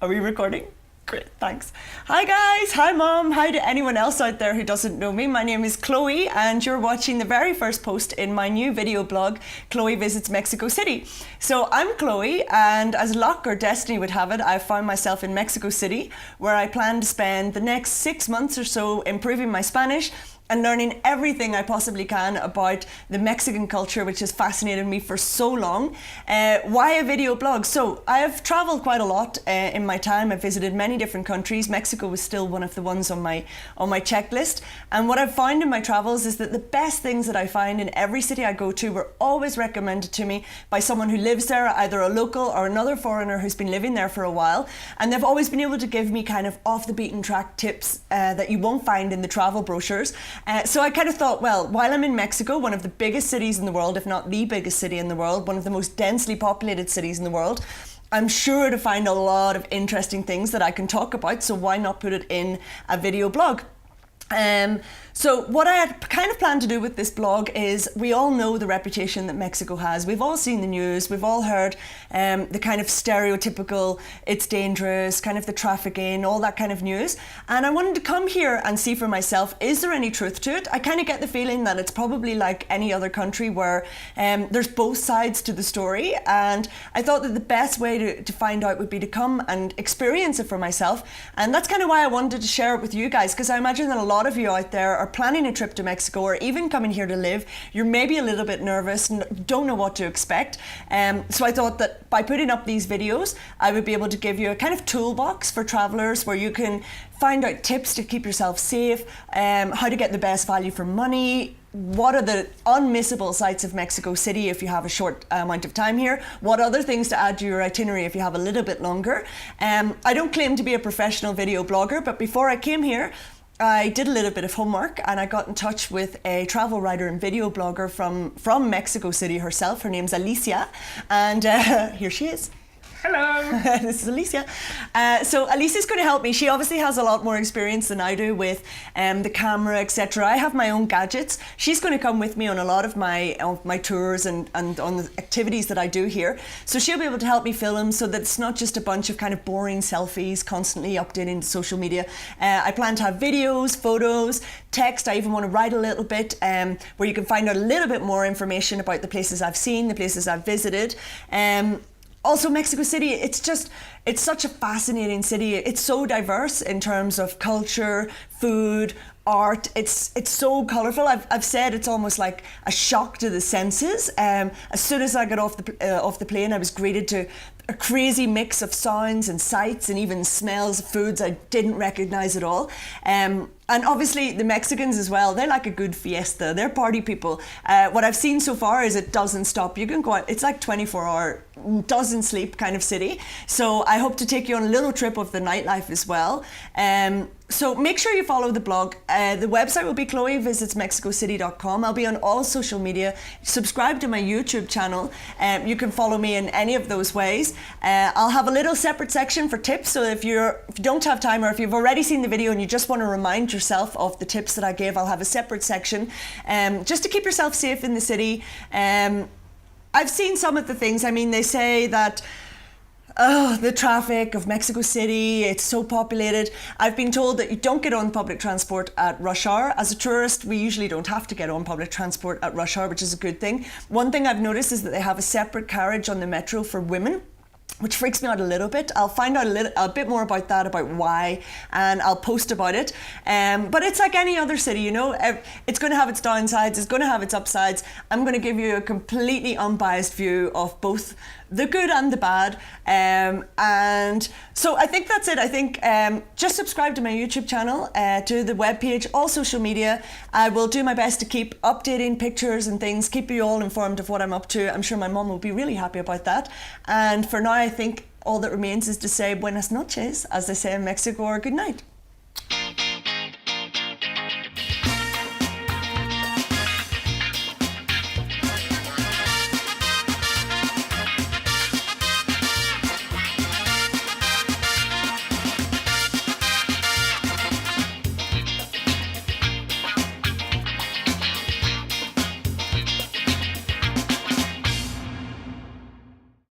Are we recording? Great, thanks. Hi guys, hi mom, hi to anyone else out there who doesn't know me. My name is Chloe and you're watching the very first post in my new video blog, Chloe Visits Mexico City. So I'm Chloe and as luck or destiny would have it, I found myself in Mexico City where I plan to spend the next 6 months or so improving my Spanish and learning everything I possibly can about the Mexican culture, which has fascinated me for so long. Why a video blog? So I have traveled quite a lot in my time. I've visited many different countries. Mexico was still one of the ones on my checklist. And what I've found in my travels is that the best things that I find in every city I go to were always recommended to me by someone who lives there, either a local or another foreigner who's been living there for a while. And they've always been able to give me kind of off the beaten track tips that you won't find in the travel brochures. So I kind of thought, well, while I'm in Mexico, one of the biggest cities in the world, if not the biggest city in the world, one of the most densely populated cities in the world, I'm sure to find a lot of interesting things that I can talk about, so why not put it in a video blog? So what I had kind of planned to do with this blog is, we all know the reputation that Mexico has. We've all seen the news, we've all heard the kind of stereotypical, it's dangerous, kind of the trafficking, all that kind of news. And I wanted to come here and see for myself, is there any truth to it? I kind of get the feeling that it's probably like any other country where there's both sides to the story. And I thought that the best way to find out would be to come and experience it for myself. And that's kind of why I wanted to share it with you guys, because I imagine that a lot of you out there are planning a trip to Mexico or even coming here to live. You're maybe a little bit nervous and don't know what to expect. So I thought that by putting up these videos, I would be able to give you a kind of toolbox for travelers where you can find out tips to keep yourself safe, how to get the best value for money, what are the unmissable sights of Mexico City if you have a short amount of time here, what other things to add to your itinerary if you have a little bit longer. I don't claim to be a professional video blogger, but before I came here, I did a little bit of homework and I got in touch with a travel writer and video blogger from Mexico City herself. Her name's Alicia, and here she is. Hello. This is Alicia. So Alicia's going to help me. She obviously has a lot more experience than I do with the camera, etc. I have my own gadgets. She's going to come with me on a lot of my tours and on the activities that I do here. So she'll be able to help me film so that it's not just a bunch of kind of boring selfies constantly updating to social media. I plan to have videos, photos, text. I even want to write a little bit where you can find out a little bit more information about the places I've seen, the places I've visited. Also, Mexico City, it's such a fascinating city. It's so diverse in terms of culture, food, art. It's so colourful. I've said it's almost like a shock to the senses. As soon as I got off the plane, I was greeted to a crazy mix of sounds and sights and even smells of foods I didn't recognise at all. And obviously the Mexicans as well, they're like a good fiesta. They're party people. What I've seen so far is it doesn't stop. You can go out, it's like 24-hour, doesn't sleep kind of city. So I hope to take you on a little trip of the nightlife as well. So make sure you follow the blog. The website will be chloevisitsmexicocity.com. I'll be on all social media. Subscribe to my YouTube channel. You can follow me in any of those ways. I'll have a little separate section for tips. So if you don't have time, or if you've already seen the video and you just want to remind yourself of the tips that I gave, I'll have a separate section just to keep yourself safe in the city. I've seen some of the things. I mean, they say that the traffic of Mexico City, it's so populated. I've been told that you don't get on public transport at rush hour. As a tourist, we usually don't have to get on public transport at rush hour, which is a good thing. One thing I've noticed is that they have a separate carriage on the metro for women, which freaks me out a little bit. I'll find out a bit more about that, about why, and I'll post about it. But it's like any other city, you know, it's going to have its downsides, it's going to have its upsides. I'm going to give you a completely unbiased view of both the good and the bad. And so I think that's it. I think just subscribe to my YouTube channel, to the webpage, all social media. I will do my best to keep updating pictures and things, keep you all informed of what I'm up to. I'm sure my mom will be really happy about that. And for now, I think all that remains is to say buenas noches, as they say in Mexico, or good night.